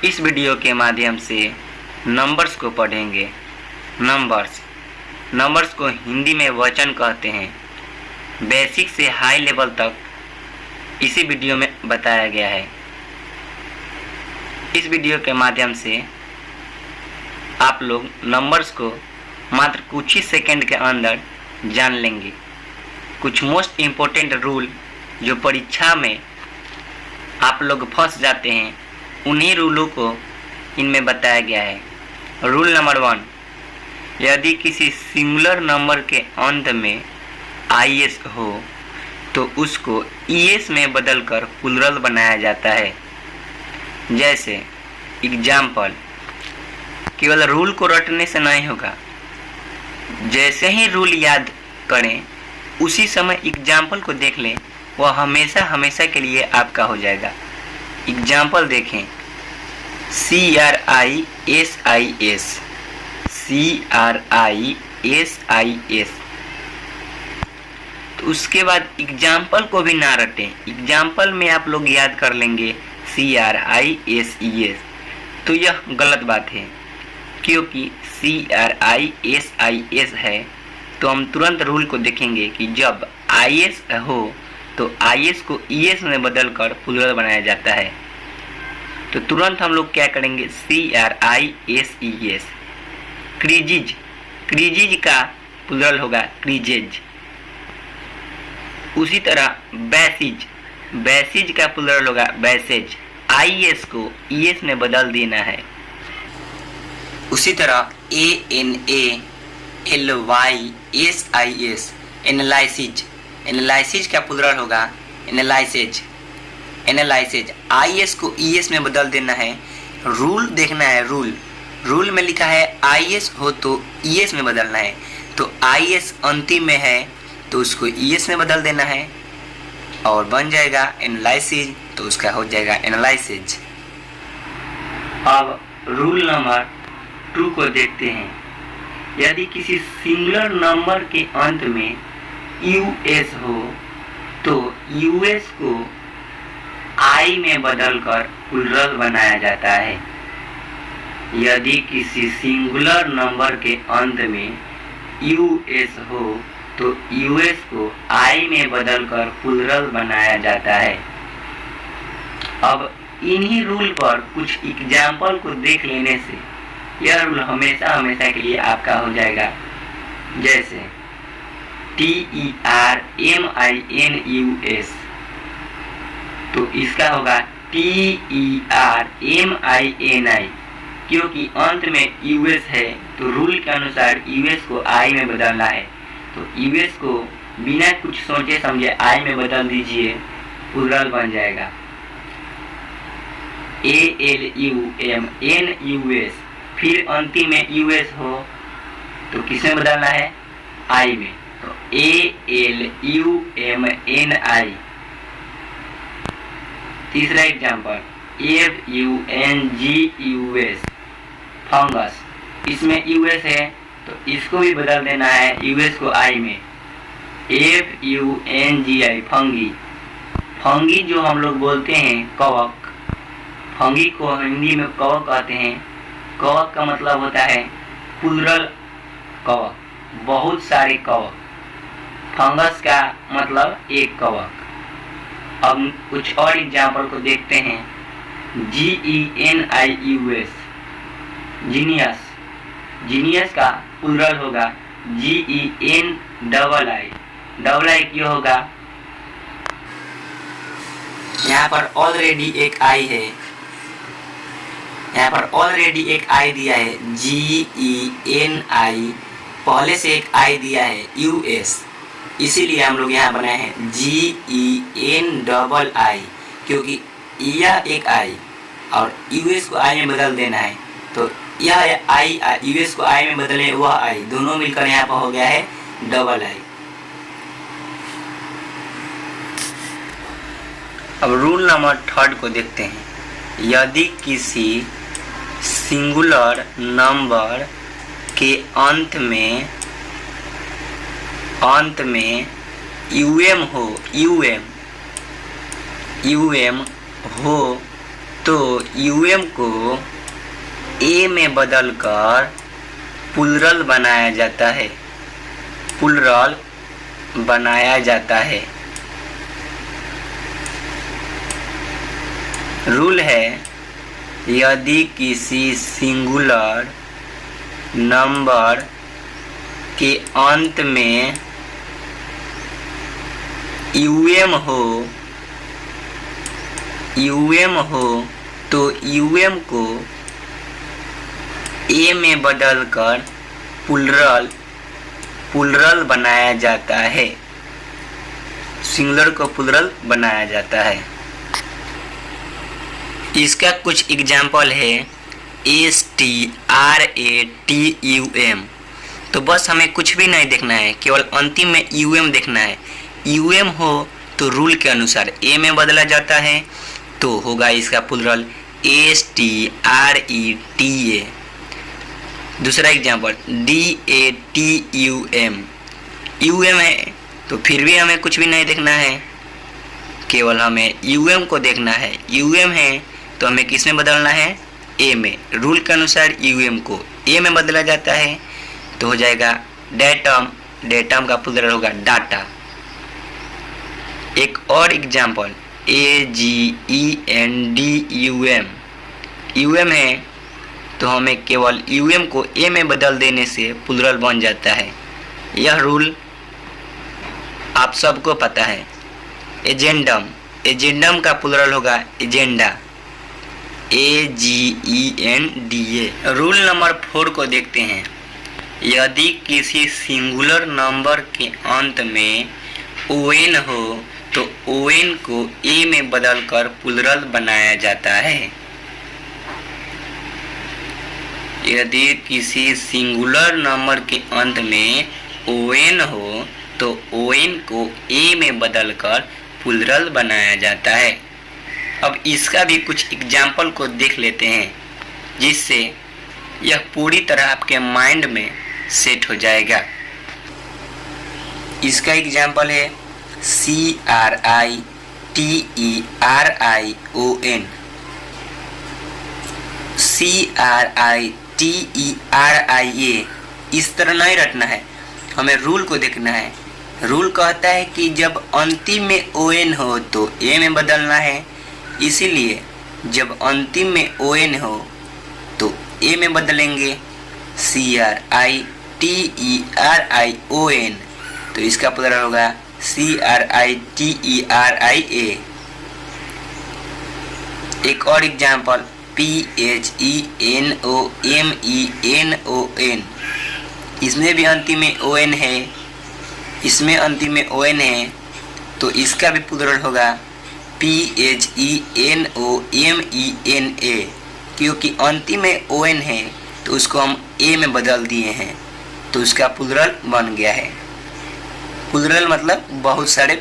इस वीडियो के माध्यम से नंबर्स को पढ़ेंगे। नंबर्स को हिंदी में वचन कहते हैं। बेसिक से हाई लेवल तक इसी वीडियो में बताया गया है। इस वीडियो के माध्यम से आप लोग नंबर्स को मात्र कुछ ही सेकंड के अंदर जान लेंगे। कुछ मोस्ट इम्पोर्टेंट रूल जो परीक्षा में आप लोग फंस जाते हैं, उन्हीं रूलों को इनमें बताया गया है। रूल नंबर 1, यदि किसी सिंगुलर नंबर के अंत में IS हो तो उसको ES में बदलकर प्लूरल बनाया जाता है। जैसे एग्जाम्पल, केवल रूल को रटने से नहीं होगा, जैसे ही रूल याद करें उसी समय एग्जाम्पल को देख लें, वह हमेशा के लिए आपका हो जाएगा। एग्जाम्पल देखें, CRISIS, तो उसके बाद एग्जाम्पल को भी ना रटें। एग्जाम्पल में आप लोग याद कर लेंगे CRISES, तो यह गलत बात है, क्योंकि CRISIS है तो हम तुरंत रूल को देखेंगे कि जब IS हो तो IS को ES में बदलकर प्लूरल बनाया जाता है। तो तुरंत हम लोग क्या करेंगे, CRISES। क्रीजिज का प्लूरल होगा क्रीजेज। उसी तरह बैसिज का प्लूरल होगा बैसेज। IS को ES में बदल देना है। उसी तरह ANALYSIS एनालिसिस का प्लूरल होगा एनालाइसेज। IS को ES में बदल देना है। रूल देखना है, रूल में लिखा है IS हो तो ES में बदलना है, तो IS अंतिम में है तो उसको ES में बदल देना है और बन जाएगा एनालाइसिस, तो उसका हो जाएगा एनालाइसेज। अब रूल नंबर 2 को देखते हैं। यदि किसी सिंगुलर नंबर के अंत में US हो तो US को I में बदलकर प्लूरल बनाया जाता है। यदि किसी सिंगुलर नंबर के अंत में US हो तो US को I में बदलकर प्लूरल बनाया जाता है। अब इन्हीं रूल पर कुछ एग्जाम्पल को देख लेने से यह रूल हमेशा के लिए आपका हो जाएगा। जैसे TERMINUS, तो इसका होगा TERMINI, क्योंकि अंत में US है तो रूल के अनुसार US को I में बदलना है, तो US को बिना कुछ सोचे समझे I में बदल दीजिए, प्लूरल बन जाएगा। ALUMNUS, फिर अंतिम में US हो तो किसमें बदलना है, I में, तो ALUMNI। तीसरा एग्जाम्पल FUNGUS, फंगस, इसमें US है तो इसको भी बदल देना है US को I में, FUNGI, फंगी जो हम लोग बोलते हैं कवक, फंगी को हिंदी में कवक कहते हैं। कवक का मतलब होता है प्लूरल कवक, बहुत सारे कवक। फंगस का मतलब एक कवक। अब कुछ और एग्जाम्पल को देखते हैं। GENIUS, जीनियस का प्लूरल होगा GENII, क्यों होगा, यहाँ पर ऑलरेडी एक I है, यहाँ पर ऑलरेडी एक I दिया है GENI, पहले से एक I दिया है US, इसीलिए हम लोग यहाँ बनाए हैं GENII, क्योंकि यह एक I और US को I में बदल देना है, तो यह I US को I में बदले, वह I दोनों मिलकर यहाँ पर हो गया है II। अब रूल नंबर 3 को देखते हैं। यदि किसी सिंगुलर नंबर के अंत में UM हो तो यूएम को ए में बदलकर प्लूरल बनाया जाता है। प्लूरल बनाया जाता है। रूल है, यदि किसी सिंगुलर नंबर के अंत में यूएम हो तो यूएम को ए में बदलकर प्लूरल बनाया जाता है। सिंगुलर को प्लूरल बनाया जाता है। इसका कुछ एग्जाम्पल है STRATUM। तो बस हमें कुछ भी नहीं देखना है, केवल अंतिम में यूएम देखना है। यूएम हो तो रूल के अनुसार ए में बदला जाता है, तो होगा इसका प्लूरल STRETA। दूसरा एग्जाम्पल DATUM। यूएम है तो फिर भी हमें कुछ भी नहीं देखना है, केवल हमें यूएम को देखना है। यूएम है तो हमें किस में बदलना है? ए में। रूल के अनुसार यूएम को ए में बदला जाता है, तो हो जाएगा डेटम। डेटम का प्लूरल होगा डाटा। एक और एग्जाम्पल AGENDUM। यूएम है तो हमें केवल यूएम को ए में बदल देने से प्लूरल बन जाता है। यह रूल आप सबको पता है। एजेंडम। एजेंडम का प्लूरल होगा एजेंडा। AGENDA। रूल नंबर 4 को देखते हैं। यदि किसी सिंगुलर नंबर के अंत में ON हो तो ON को A में बदलकर प्लूरल बनाया जाता है। यदि किसी सिंगुलर नंबर के अंत में ON हो तो ON को A में बदलकर प्लूरल बनाया जाता है। अब इसका भी कुछ एग्जाम्पल को देख लेते हैं, जिससे यह पूरी तरह आपके माइंड में सेट हो जाएगा। इसका एग्जाम्पल है CRITERION। CRITERIA इस तरह नहीं रटना है, हमें रूल को देखना है। रूल कहता है कि जब अंतिम में ON हो तो A में बदलना है, इसीलिए जब अंतिम में ON हो तो A में बदलेंगे। CRITERION तो इसका प्लूरल होगा CRITERIA। एक और एग्जाम्पल PHENOMENON। इसमें भी अंतिम में ON है, इसमें अंतिम में ON है, तो इसका भी प्लूरल होगा PHENOMENA। क्योंकि अंतिम में ON है तो उसको हम A में बदल दिए हैं, तो उसका प्लूरल बन गया है। प्लूरल मतलब बहुत सारे